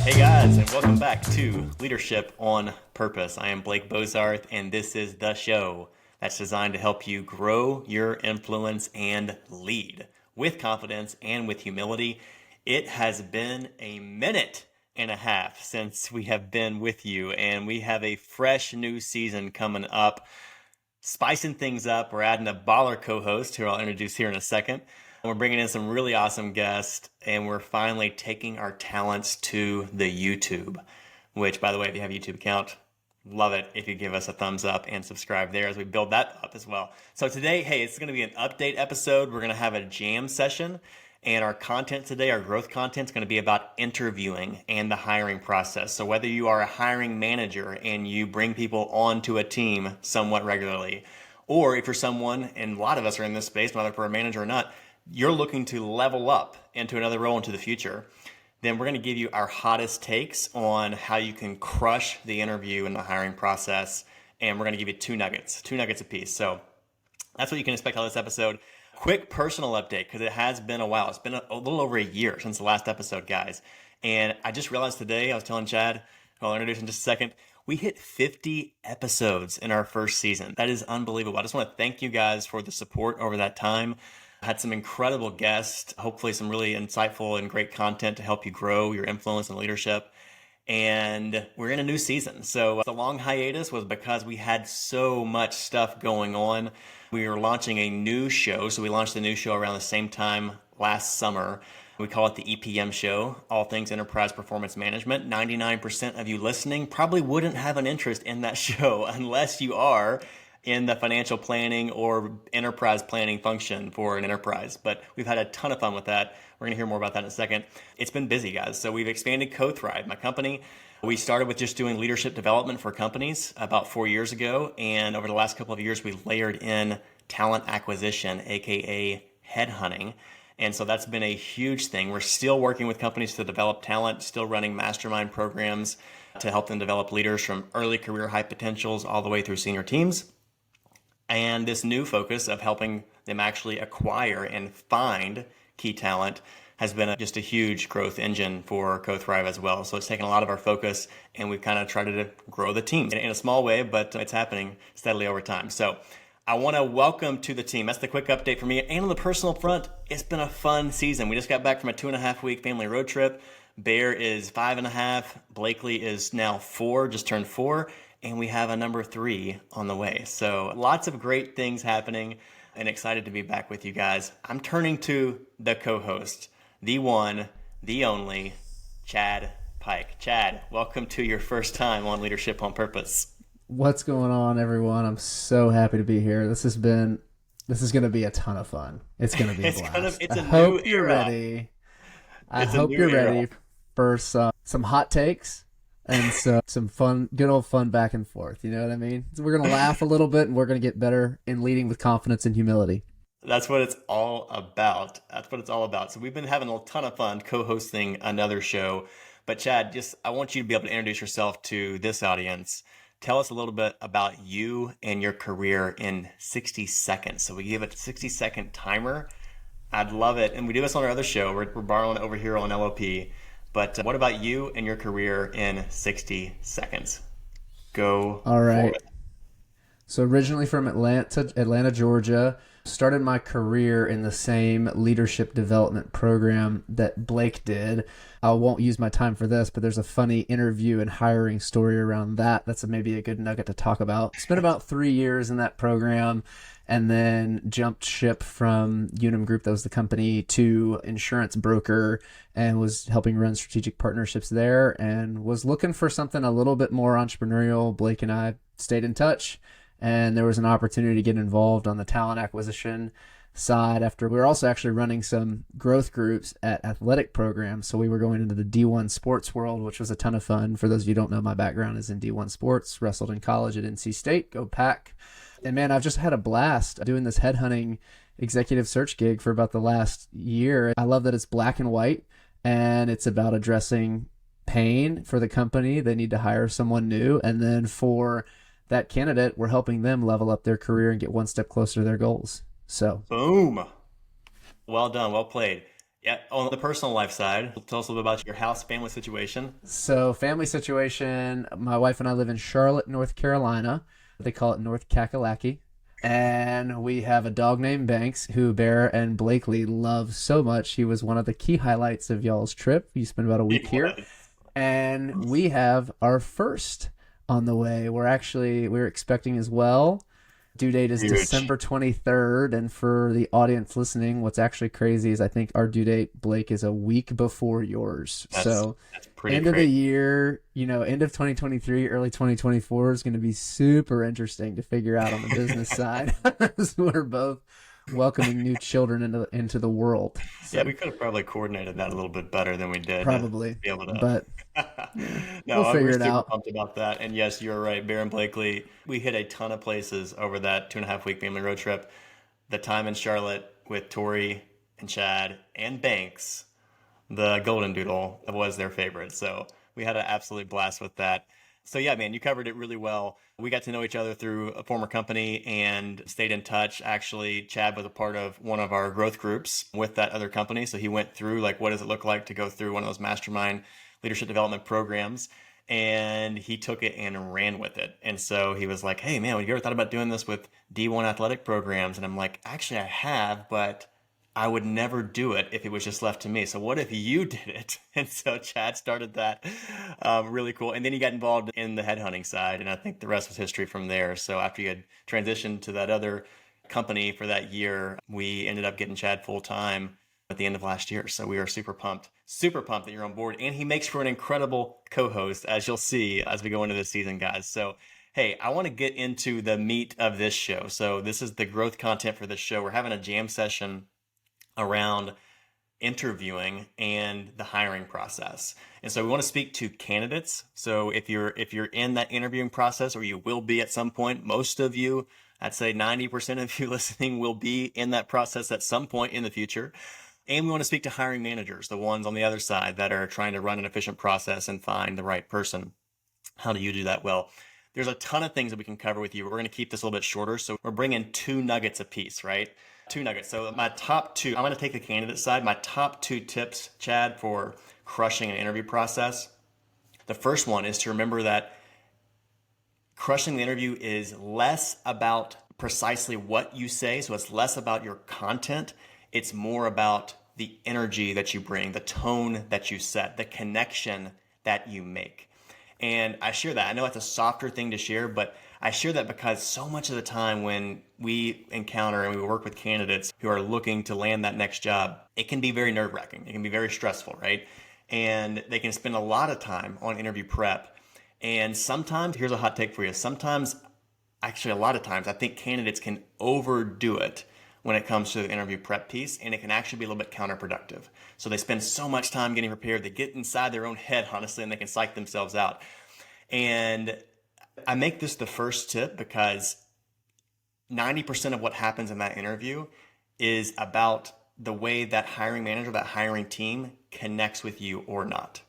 Hey guys, and welcome back to Leadership on Purpose. I am Blake Bozarth, and this is the show that's designed to help you grow your influence and lead with confidence and with humility. It has been a minute and a half since we have been with you, and we have a fresh new season coming up, spicing things up. We're adding a baller co-host who I'll introduce here in a second. We're bringing in some really awesome guests, and we're finally taking our talents to the YouTube, which, by the way, if you have a YouTube account, love it if you give us a thumbs up and subscribe there as we build that up as well. So today, hey, it's going to be an update episode. We're going to have a jam session, and our content today, our growth content, is going to be about interviewing and the hiring process. So whether you are a hiring manager and you bring people onto a team somewhat regularly, or if you're someone, and a lot of us are in this space, whether we're a manager or not, you're looking to level up into another role into the future, then we're going to give you our hottest takes on how you can crush the interview and the hiring process. And we're going to give you two nuggets apiece. So that's what you can expect on this episode. Quick personal update, because it has been a while. It's been a little over a year since the last episode, guys. And I just realized today, I was telling Chad, who I'll introduce in just a second, we hit 50 episodes in our first season. That is unbelievable. I just want to thank you guys for the support over that time. Had some incredible guests, hopefully some really insightful and great content to help you grow your influence and leadership. And we're in a new season. So the long hiatus was because we had so much stuff going on. We were launching a new show. So we launched the new show around the same time last summer. We call it the EPM show, All Things Enterprise Performance Management. 99% of you listening probably wouldn't have an interest in that show unless you are in the financial planning or enterprise planning function for an enterprise. But we've had a ton of fun with that. We're going to hear more about that in a second. It's been busy, guys. So we've expanded CoThryve, my company. We started with just doing leadership development for companies about 4 years ago. And over the last couple of years, we've layered in talent acquisition, AKA headhunting. And so that's been a huge thing. We're still working with companies to develop talent, still running mastermind programs to help them develop leaders from early career high potentials all the way through senior teams. And this new focus of helping them actually acquire and find key talent has been just a huge growth engine for CoThryve as well. So it's taken a lot of our focus, and we've kind of tried to grow the team in a small way, but it's happening steadily over time. So I want to welcome to the team. That's the quick update for me. And on the personal front, it's been a fun season. We just got back from a 2.5-week family road trip. Bear is 5.5. Blakely is now 4, just turned 4. And we have a number 3 on the way. So lots of great things happening, and excited to be back with you guys. I'm turning to the co-host, the one, the only, Chad Pyke. Chad, welcome to your first time on Leadership on Purpose. What's going on, everyone? I'm so happy to be here. This is going to be a ton of fun. It's going to be a blast. It's a I hope new you're era. ready. I hope you're ready for some hot takes and some fun, good old fun back and forth. You know what I mean? So we're going to laugh a little bit, and we're going to get better in leading with confidence and humility. That's what it's all about. So we've been having a ton of fun co-hosting another show. But Chad, I want you to be able to introduce yourself to this audience. Tell us a little bit about you and your career in 60 seconds. So we give it a 60-second timer. I'd love it. And we do this on our other show. We're borrowing it over here on LOP. But what about you and your career in 60 seconds? Go All right. for it. So originally from Atlanta, Georgia, started my career in the same leadership development program that Blake did. I won't use my time for this, but there's a funny interview and hiring story around that. That's maybe a good nugget to talk about. Spent about 3 years in that program, and then jumped ship from Unum Group, that was the company, to insurance broker, and was helping run strategic partnerships there, and was looking for something a little bit more entrepreneurial. Blake and I stayed in touch, and there was an opportunity to get involved on the talent acquisition side after we were also actually running some growth groups at athletic programs. So we were going into the D1 sports world, which was a ton of fun. For those of you who don't know, my background is in D1 sports, wrestled in college at NC State, go Pack. And man, I've just had a blast doing this headhunting executive search gig for about the last year. I love that it's black and white, and it's about addressing pain for the company. They need to hire someone new. And then for that candidate, we're helping them level up their career and get one step closer to their goals. So Boom. Well done. Well played. Yeah, on the personal life side, tell us a little bit about your house family situation. So, family situation, my wife and I live in Charlotte, North Carolina. They call it North Kakalaki. And we have a dog named Banks who Bear and Blakely love so much. He was one of the key highlights of y'all's trip. You spent about a He week here. was. And we have our first on the way. We're expecting as well. Due date is Huge. December 23rd. And for the audience listening, what's actually crazy is I think our due date, Blake, is a week before yours. That's So that's pretty end of the crazy. year, end of 2023, early 2024 is going to be super interesting to figure out on the business side. As we're both welcoming new children into the world. Yeah, So we could have probably coordinated that a little bit better than we did to probably, be able to. but yeah, we'll No, we're figure it super out. pumped about that. And yes, you're right. Bear and Blakely, we hit a ton of places over that 2.5 week family road trip. The time in Charlotte with Tori and Chad and Banks, the golden doodle, was their favorite. So we had an absolute blast with that. So yeah, man, you covered it really well. We got to know each other through a former company and stayed in touch. Actually, Chad was a part of one of our growth groups with that other company. So he went through like, what does it look like to go through one of those mastermind leadership development programs? And he took it and ran with it. And so he was like, hey, man, have you ever thought about doing this with D1 athletic programs? And I'm like, actually, I have, but I would never do it if it was just left to me. So what if you did it? And so Chad started that. Really cool. And then he got involved in the headhunting side, and I think the rest was history from there. So after he had transitioned to that other company for that year, we ended up getting Chad full time at the end of last year. So we are super pumped that you're on board. And he makes for an incredible co-host, as you'll see as we go into this season, guys. So hey, I want to get into the meat of this show. So this is the growth content for this show. We're having a jam session around interviewing and the hiring process. And so we want to speak to candidates. So if you're in that interviewing process, or you will be at some point, most of you, I'd say 90% of you listening will be in that process at some point in the future. And we want to speak to hiring managers, the ones on the other side that are trying to run an efficient process and find the right person. How do you do that well? There's a ton of things that we can cover with you. We're going to keep this a little bit shorter. So we're bringing two nuggets apiece, right? Two nuggets. So my top two, I'm going to take the candidate side. My top two tips, Chad, for crushing an interview process. The first one is to remember that crushing the interview is less about precisely what you say. So it's less about your content. It's more about the energy that you bring, the tone that you set, the connection that you make. And I share that. I know it's a softer thing to share, but I share that because so much of the time when we encounter and we work with candidates who are looking to land that next job, it can be very nerve wracking. It can be very stressful, right? And they can spend a lot of time on interview prep. And sometimes, here's a hot take for you. Sometimes, actually, a lot of times, I think candidates can overdo it when it comes to the interview prep piece, and it can actually be a little bit counterproductive. So they spend so much time getting prepared, they get inside their own head, honestly, and they can psych themselves out. And I make this the first tip because 90% of what happens in that interview is about the way that hiring manager, that hiring team connects with you or not.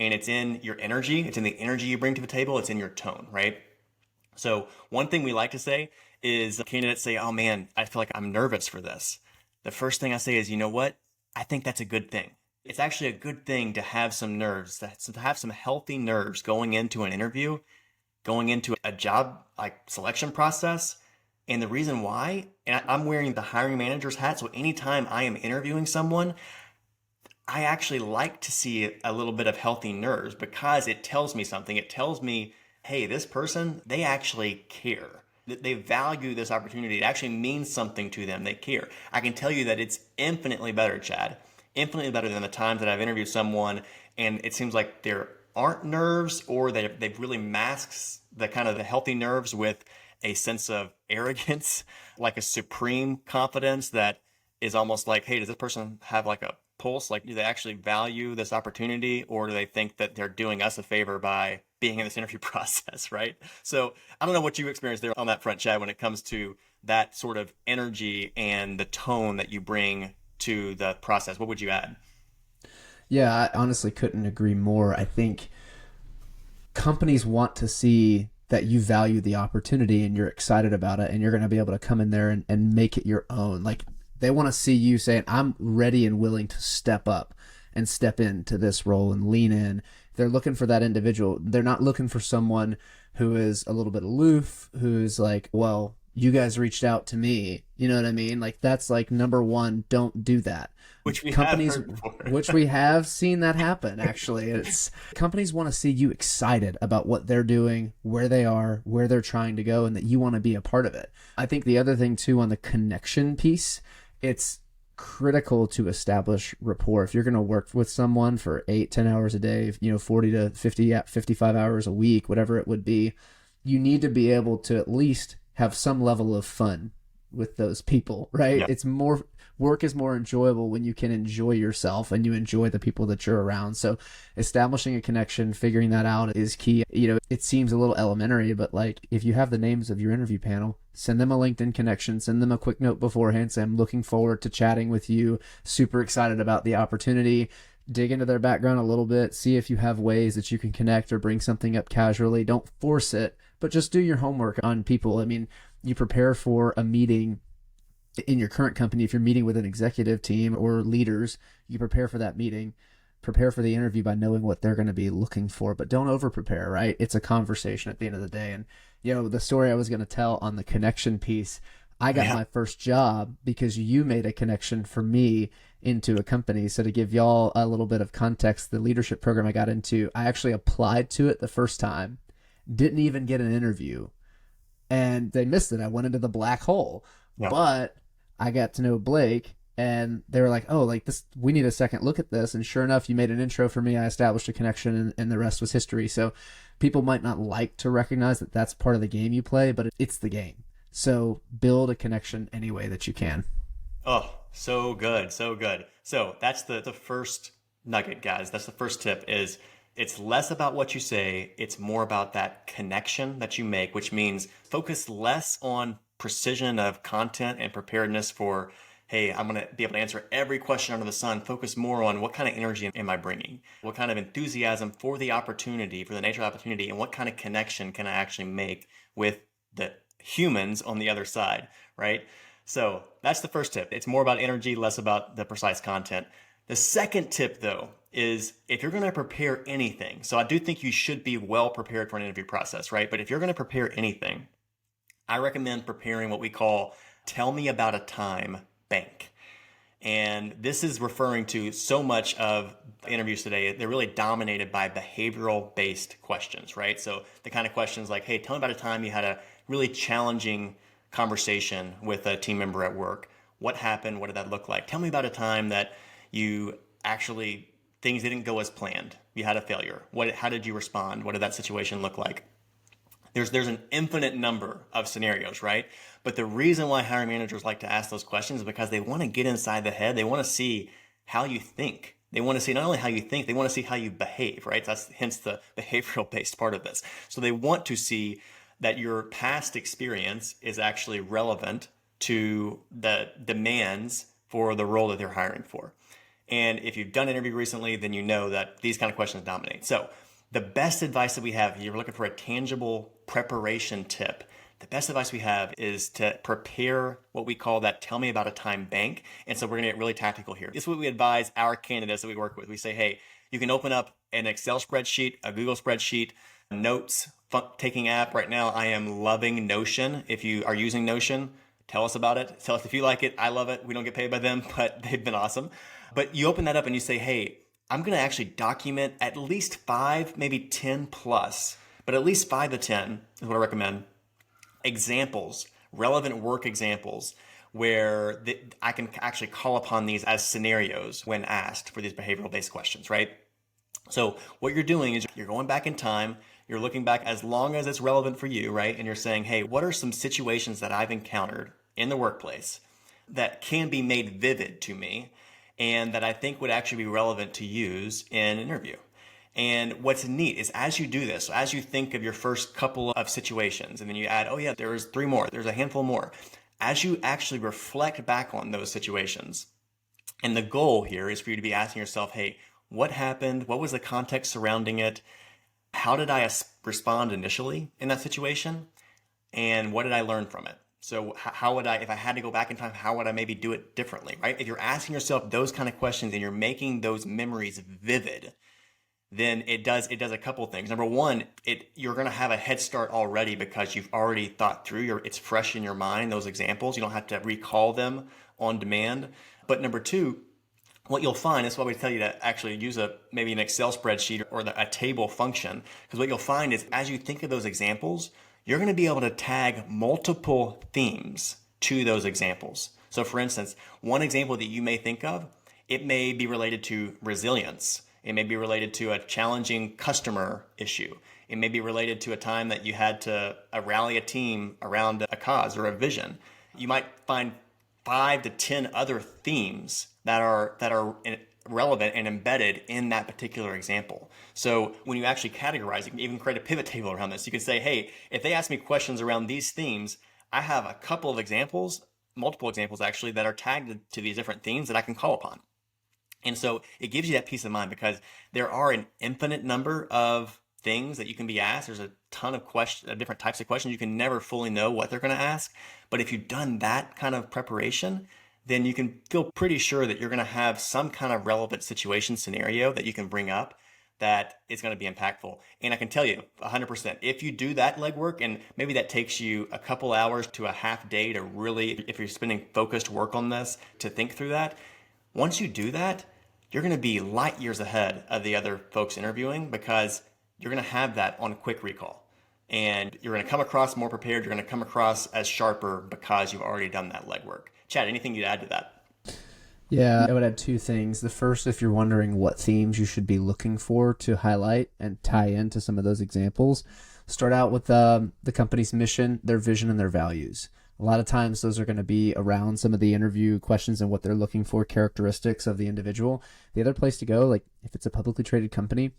And it's in your energy, it's in the energy you bring to the table, it's in your tone, right? So one thing we like to say is candidates say, oh man, I feel like I'm nervous for this. The first thing I say is, you know what? I think that's a good thing. It's actually a good thing to have some nerves, to have some healthy nerves going into an interview, going into a job like selection process. And the reason why, and I'm wearing the hiring manager's hat. So anytime I am interviewing someone, I actually like to see a little bit of healthy nerves because it tells me something. It tells me, hey, this person, they actually care. They value this opportunity. It actually means something to them. They care. I can tell you that it's infinitely better, Chad, infinitely better than the times that I've interviewed someone and it seems like there aren't nerves, or they've really masked the kind of the healthy nerves with a sense of arrogance, like a supreme confidence that is almost like, hey, does this person have like a pulse? Like, do they actually value this opportunity, or do they think that they're doing us a favor by being in this interview process, right? So I don't know what you experienced there on that front, Chad, when it comes to that sort of energy and the tone that you bring to the process. What would you add? Yeah, I honestly couldn't agree more. I think companies want to see that you value the opportunity and you're excited about it and you're going to be able to come in there and make it your own. Like They want to see you saying, I'm ready and willing to step up and step into this role and lean in. They're looking for that individual. They're not looking for someone who is a little bit aloof, who's like, well, you guys reached out to me. You know what I mean? Like, that's like number one, don't do that. Which we have Companies, heard before. which we have seen that happen, actually. It's companies want to see you excited about what they're doing, where they are, where they're trying to go, and that you want to be a part of it. I think the other thing too, on the connection piece, it's critical to establish rapport. If you're going to work with someone for 8-10 hours a day, 40 to 50 55 hours a week, whatever it would be, you need to be able to at least have some level of fun with those people, right? Yeah. It's more, work is more enjoyable when you can enjoy yourself and you enjoy the people that you're around. So establishing a connection, figuring that out is key. It seems a little elementary, but like, if you have the names of your interview panel, send them a LinkedIn connection, send them a quick note beforehand, say, I'm looking forward to chatting with you, super excited about the opportunity. Dig into their background a little bit, see if you have ways that you can connect or bring something up casually. Don't force it, but just do your homework on people. I mean, you prepare for a meeting in your current company. If you're meeting with an executive team or leaders, you prepare for that meeting, prepare for the interview by knowing what they're going to be looking for, but don't over prepare, right? It's a conversation at the end of the day. And, the story I was going to tell on the connection piece, I got my first job because you made a connection for me into a company. So to give y'all a little bit of context, the leadership program I got into, I actually applied to it the first time, didn't even get an interview, and they missed it. I went into the black hole. Yeah. But I got to know Blake, and they were like, oh, like this, we need a second look at this. And sure enough, you made an intro for me. I established a connection, and the rest was history. So people might not like to recognize that that's part of the game you play, but it's the game. So build a connection any way that you can. Oh, so good. So good. So that's the first nugget, guys. That's the first tip is it's less about what you say. It's more about that connection that you make, which means focus less on precision of content and preparedness for, hey, I'm going to be able to answer every question under the sun. Focus more on what kind of energy am I bringing? What kind of enthusiasm for the opportunity, for the nature of the opportunity, and what kind of connection can I actually make with the humans on the other side, right? So that's the first tip. It's more about energy, less about the precise content. The second tip, though, is if you're going to prepare anything, so I do think you should be well prepared for an interview process, right? But if you're going to prepare anything, I recommend preparing what we call Tell Me About a Time bank. And this is referring to so much of interviews today, they're really dominated by behavioral based questions, right? So the kind of questions like, hey, tell me about a time you had a really challenging conversation with a team member at work. What happened? What did that look like? Tell me about a time that you actually, things didn't go as planned. You had a failure. How did you respond? What did that situation look like? There's an infinite number of scenarios, right? But the reason why hiring managers like to ask those questions is because they want to get inside the head. They want to see how you think. They want to see not only how you think, they want to see how you behave, right? That's hence the behavioral based part of this. So they want to see that your past experience is actually relevant to the demands for the role that they're hiring for. And if you've done an interview recently, then you know that these kind of questions dominate. So the best advice that we have, if you're looking for a tangible preparation tip, the best advice we have is to prepare what we call that Tell Me About a Time bank. And so we're going to get really tactical here. This is what we advise our candidates that we work with. We say, hey, you can open up an Excel spreadsheet, a Google spreadsheet, notes taking app. Right now, I am loving Notion. If you are using Notion, tell us about it. Tell us if you like it. I love it. We don't get paid by them, but they've been awesome. But you open that up and you say, hey, I'm going to actually document at least 5, maybe 10 plus, but at least 5 to 10 is what I recommend. Examples, relevant work examples, where I can actually call upon these as scenarios when asked for these behavioral based questions, right? So what you're doing is you're going back in time, you're looking back as long as it's relevant for you, right? And you're saying, hey, what are some situations that I've encountered in the workplace that can be made vivid to me and that I think would actually be relevant to use in an interview? And what's neat is as you do this, so as you think of your first couple of situations, and then you add, oh yeah, there's 3 more, there's a handful more. As you actually reflect back on those situations, and the goal here is for you to be asking yourself, hey, what happened? What was the context surrounding it? How did I respond initially in that situation? And what did I learn from it? So how would I, if I had to go back in time, how would I maybe do it differently, right? If you're asking yourself those kind of questions and you're making those memories vivid, then it does a couple of things. Number one, you're going to have a head start already because you've already thought through it's fresh in your mind, those examples. You don't have to recall them on demand. But number two, what you'll find, is why we tell you to actually use maybe an Excel spreadsheet or a table function, because what you'll find is as you think of those examples, you're going to be able to tag multiple themes to those examples. So for instance, one example that you may think of, it may be related to resilience. It may be related to a challenging customer issue. It may be related to a time that you had to rally a team around a cause or a vision. You might find 5 to 10 other themes that are relevant and embedded in that particular example. So when you actually categorize, you can even create a pivot table around this. You can say, hey, if they ask me questions around these themes, I have a couple of examples, multiple examples actually, that are tagged to these different themes that I can call upon. And so it gives you that peace of mind because there are an infinite number of things that you can be asked. There's a ton of different types of questions. You can never fully know what they're going to ask. But if you've done that kind of preparation, then you can feel pretty sure that you're going to have some kind of relevant situation scenario that you can bring up that is going to be impactful. And I can tell you 100%, if you do that legwork, and maybe that takes you a couple hours to a half day to really, if you're spending focused work on this, to think through that, once you do that, you're going to be light years ahead of the other folks interviewing because you're going to have that on quick recall. And you're going to come across more prepared. You're going to come across as sharper because you've already done that legwork. Chad, anything you'd add to that? Yeah, I would add two things. The first, if you're wondering what themes you should be looking for to highlight and tie into some of those examples, start out with the company's mission, their vision, and their values. A lot of times those are going to be around some of the interview questions and what they're looking for, characteristics of the individual. The other place to go, like if it's a publicly traded company,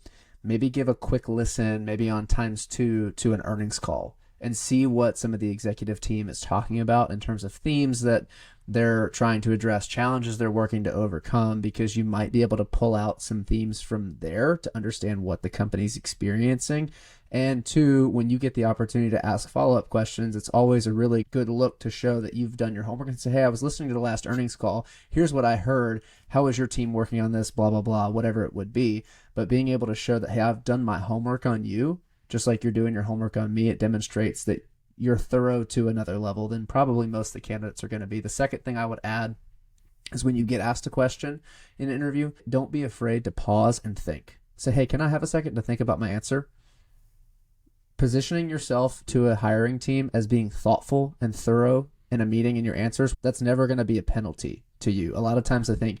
maybe give a quick listen, maybe on ×2 to an earnings call and see what some of the executive team is talking about in terms of themes that they're trying to address, challenges they're working to overcome, because you might be able to pull out some themes from there to understand what the company's experiencing. And two, when you get the opportunity to ask follow-up questions, it's always a really good look to show that you've done your homework and say, hey, I was listening to the last earnings call. Here's what I heard. How is your team working on this? Blah, blah, blah, whatever it would be. But being able to show that, hey, I've done my homework on you, just like you're doing your homework on me, it demonstrates that you're thorough to another level than probably most of the candidates are going to be. The second thing I would add is when you get asked a question in an interview, don't be afraid to pause and think. Say, hey, can I have a second to think about my answer? Positioning yourself to a hiring team as being thoughtful and thorough in a meeting in your answers, that's never going to be a penalty to you. A lot of times I think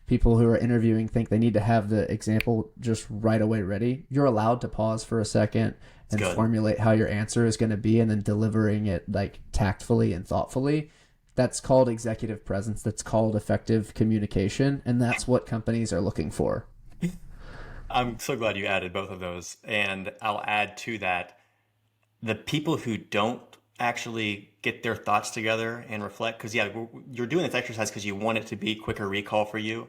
people who are interviewing think they need to have the example just right away ready. You're allowed to pause for a second and formulate how your answer is going to be and then delivering it like tactfully and thoughtfully. That's called executive presence. That's called effective communication. And that's what companies are looking for. I'm so glad you added both of those. And I'll add to that, the people who don't actually get their thoughts together and reflect, because you're doing this exercise because you want it to be quicker recall for you,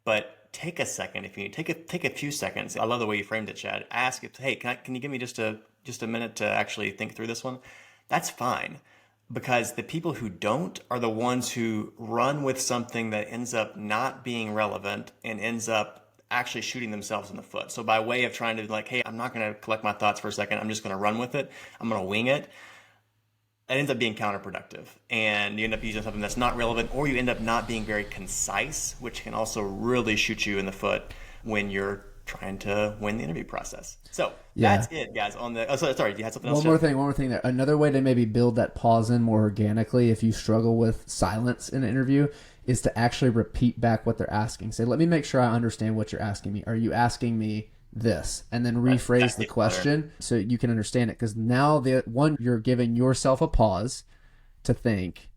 but take a second if you need. Take a few seconds. I love the way you framed it, Chad. Ask if, hey, can you give me just a minute to actually think through this one? That's fine, because the people who don't are the ones who run with something that ends up not being relevant and ends up actually shooting themselves in the foot. So by way of trying to like, hey, I'm not going to collect my thoughts for a second. I'm just going to run with it. I'm going to wing it. It ends up being counterproductive, and you end up using something that's not relevant, or you end up not being very concise, which can also really shoot you in the foot when you're trying to win the interview process. So that's it, guys. Sorry, you had something else? One more thing there. Another way to maybe build that pause in more organically if you struggle with silence in an interview is to actually repeat back what they're asking. Say, let me make sure I understand what you're asking me. Are you asking me this? And then rephrase the question so you can understand it. Because now, you're giving yourself a pause to think.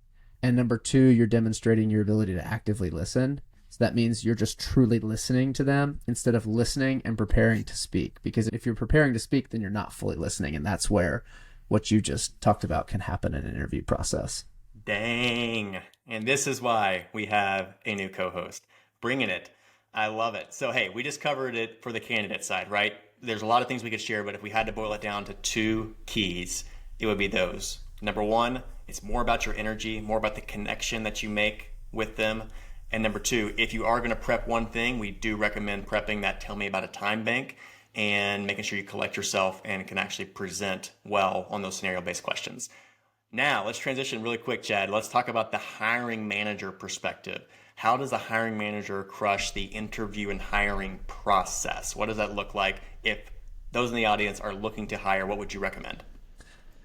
And number two, you're demonstrating your ability to actively listen. So that means you're just truly listening to them instead of listening and preparing to speak. Because if you're preparing to speak, then you're not fully listening. And that's where what you just talked about can happen in an interview process. Dang. And this is why we have a new co-host. Bringing it. I love it. So, hey, we just covered it for the candidate side, right? There's a lot of things we could share, but if we had to boil it down to two keys, it would be those. Number one, it's more about your energy, more about the connection that you make with them. And number two, if you are going to prep one thing, we do recommend prepping that tell me about a time bank and making sure you collect yourself and can actually present well on those scenario-based questions. Now, let's transition really quick, Chad. Let's talk about the hiring manager perspective. How does a hiring manager crush the interview and hiring process? What does that look like? If those in the audience are looking to hire, what would you recommend?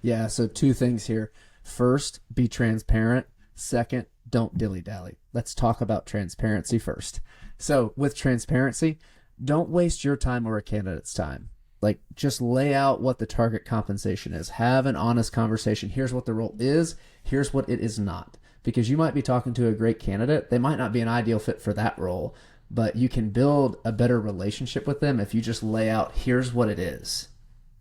Yeah, so two things here. First, be transparent. Second, don't dilly-dally. Let's talk about transparency first. So with transparency, don't waste your time or a candidate's time. Like, just lay out what the target compensation is. Have an honest conversation. Here's what the role is. Here's what it is not. Because you might be talking to a great candidate. They might not be an ideal fit for that role, but you can build a better relationship with them if you just lay out, here's what it is.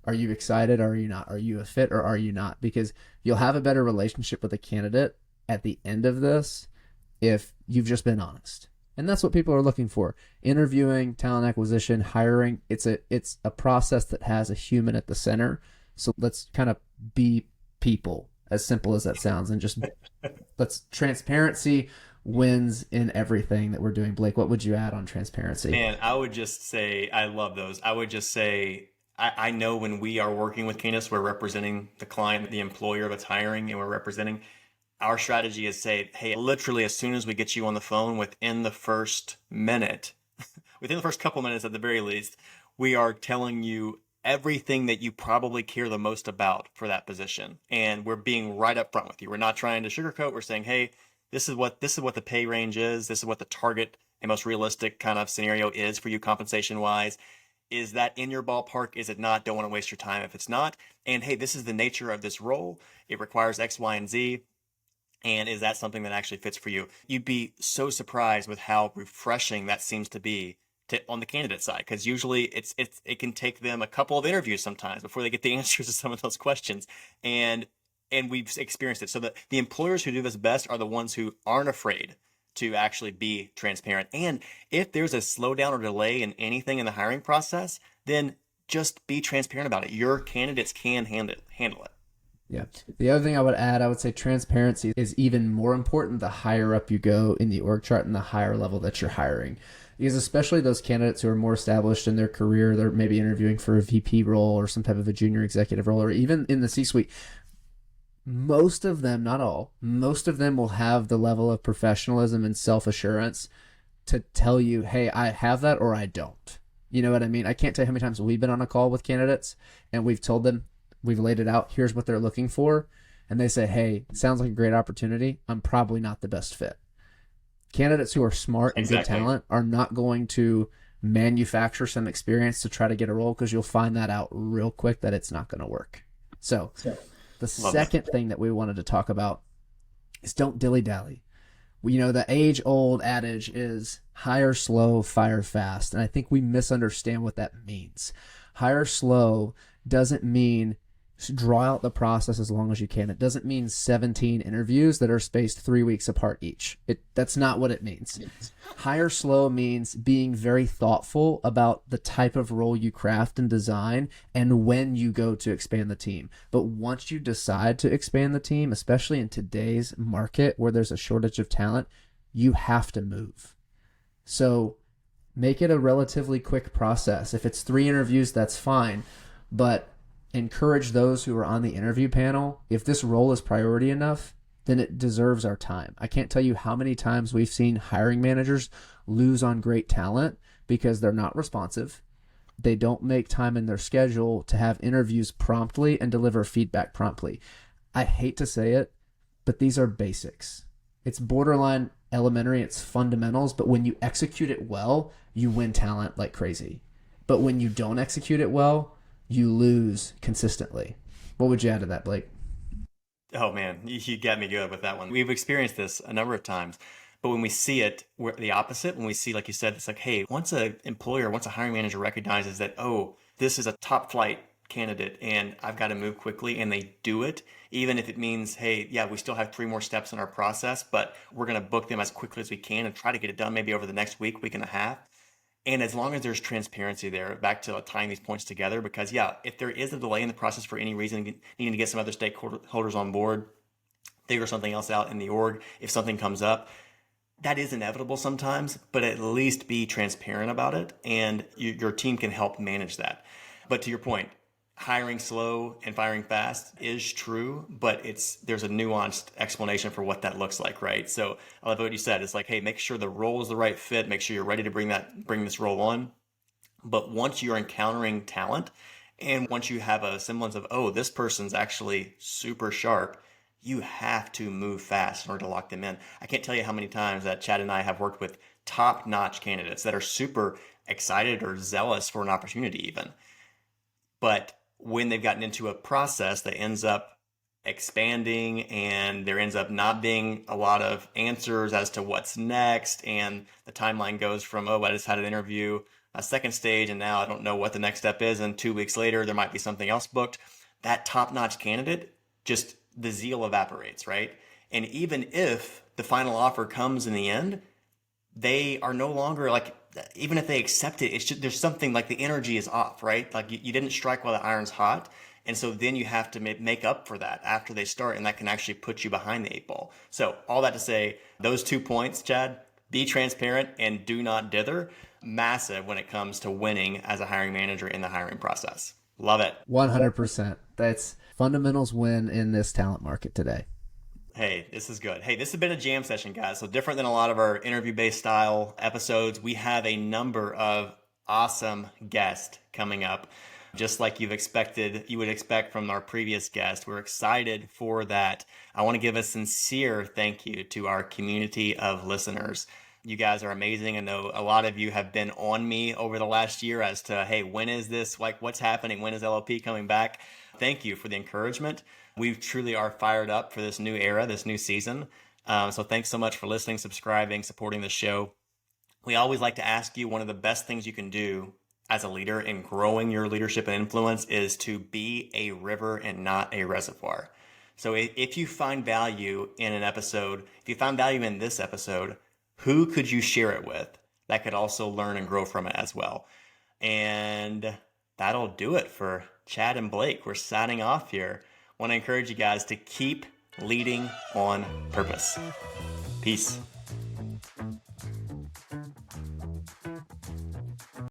Are you excited or are you not? Are you a fit or are you not? Because you'll have a better relationship with a candidate at the end of this if you've just been honest. And that's what people are looking for. Interviewing, talent acquisition, hiring, it's a process that has a human at the center. So let's kind of be people, as simple as that sounds, and just transparency wins in everything that we're doing. Blake, what would you add on transparency? Man, I would just say, I love those. I would just say, I know when we are working with Candace, we're representing the client, the employer that's hiring, and we're representing. Our strategy is say, hey, literally as soon as we get you on the phone, within the first minute, within the first couple minutes at the very least, we are telling you everything that you probably care the most about for that position. And we're being right up front with you. We're not trying to sugarcoat. We're saying, hey, this is what the pay range is. This is what the target and most realistic kind of scenario is for you compensation wise. Is that in your ballpark? Is it not? Don't want to waste your time if it's not. And hey, this is the nature of this role. It requires X, Y, and Z. And is that something that actually fits for you? You'd be so surprised with how refreshing that seems to be on the candidate side, because usually it can take them a couple of interviews sometimes before they get the answers to some of those questions. And we've experienced it. So the employers who do this best are the ones who aren't afraid to actually be transparent. And if there's a slowdown or delay in anything in the hiring process, then just be transparent about it. Your candidates can handle it. Yeah. The other thing I would add, I would say transparency is even more important the higher up you go in the org chart and the higher level that you're hiring. Because especially those candidates who are more established in their career, they're maybe interviewing for a VP role or some type of a junior executive role, or even in the C-suite. Most of them, not all, most of them will have the level of professionalism and self-assurance to tell you, hey, I have that or I don't. You know what I mean? I can't tell you how many times we've been on a call with candidates and we've told them, we've laid it out, here's what they're looking for. And they say, hey, sounds like a great opportunity. I'm probably not the best fit. Candidates who are smart and good talent are not going to manufacture some experience to try to get a role, because you'll find that out real quick that it's not going to work. So the second thing that we wanted to talk about is don't dilly-dally. You know, the age-old adage is hire slow, fire fast. And I think we misunderstand what that means. Hire slow doesn't mean draw out the process as long as you can. It doesn't mean 17 interviews that are spaced 3 weeks apart each. That's not what it means. Hire slow means being very thoughtful about the type of role you craft and design and when you go to expand the team. But once you decide to expand the team, especially in today's market where there's a shortage of talent, you have to move. So make it a relatively quick process. If it's 3 interviews, that's fine. But encourage those who are on the interview panel. If this role is priority enough, then it deserves our time. I can't tell you how many times we've seen hiring managers lose on great talent because they're not responsive. They don't make time in their schedule to have interviews promptly and deliver feedback promptly. I hate to say it, but these are basics. It's borderline elementary, it's fundamentals, but when you execute it well, you win talent like crazy. But when you don't execute it well, you lose consistently. What would you add to that, Blake? Oh man, you got me good with that one. We've experienced this a number of times, but when we see it, we're the opposite. When we see, like you said, it's like, hey, once a hiring manager recognizes that, oh, this is a top flight candidate and I've got to move quickly, and they do it, even if it means, hey, yeah, we still have 3 more steps in our process, but we're going to book them as quickly as we can and try to get it done maybe over the next week and a half. And as long as there's transparency there, back to tying these points together, because yeah, if there is a delay in the process for any reason, needing to get some other stakeholders on board, figure something else out in the org, if something comes up, that is inevitable sometimes, but at least be transparent about it, and your team can help manage that. But to your point, hiring slow and firing fast is true, but there's a nuanced explanation for what that looks like, right? So I love what you said. It's like, hey, make sure the role is the right fit, make sure you're ready to bring this role on. But once you're encountering talent, and once you have a semblance of, oh, this person's actually super sharp, you have to move fast in order to lock them in. I can't tell you how many times that Chad and I have worked with top-notch candidates that are super excited or zealous for an opportunity even. But when they've gotten into a process that ends up expanding and there ends up not being a lot of answers as to what's next, and the timeline goes from, oh, I just had an interview, a second stage, and now I don't know what the next step is, and 2 weeks later there might be something else booked. That top-notch candidate, just the zeal evaporates, right? And even if the final offer comes in the end, they are no longer like, even if they accept it, it's just, there's something like the energy is off, right? Like you didn't strike while the iron's hot. And so then you have to make up for that after they start, and that can actually put you behind the 8 ball. So all that to say, those 2 points, Chad, be transparent and do not dither, massive when it comes to winning as a hiring manager in the hiring process. Love it. 100%. That's fundamentals win in this talent market today. Hey, this is good. Hey, this has been a jam session, guys. So different than a lot of our interview-based style episodes, we have a number of awesome guests coming up, just like you would expect from our previous guest. We're excited for that. I want to give a sincere thank you to our community of listeners. You guys are amazing. I know a lot of you have been on me over the last year as to, hey, when is this? Like, what's happening? When is LOP coming back? Thank you for the encouragement. We truly are fired up for this new era, this new season. So thanks so much for listening, subscribing, supporting the show. We always like to ask you, one of the best things you can do as a leader in growing your leadership and influence is to be a river and not a reservoir. So if you find value in an episode, if you found value in this episode, who could you share it with that could also learn and grow from it as well? And that'll do it for Chad and Blake. We're signing off here. I want to encourage you guys to keep leading on purpose. Peace.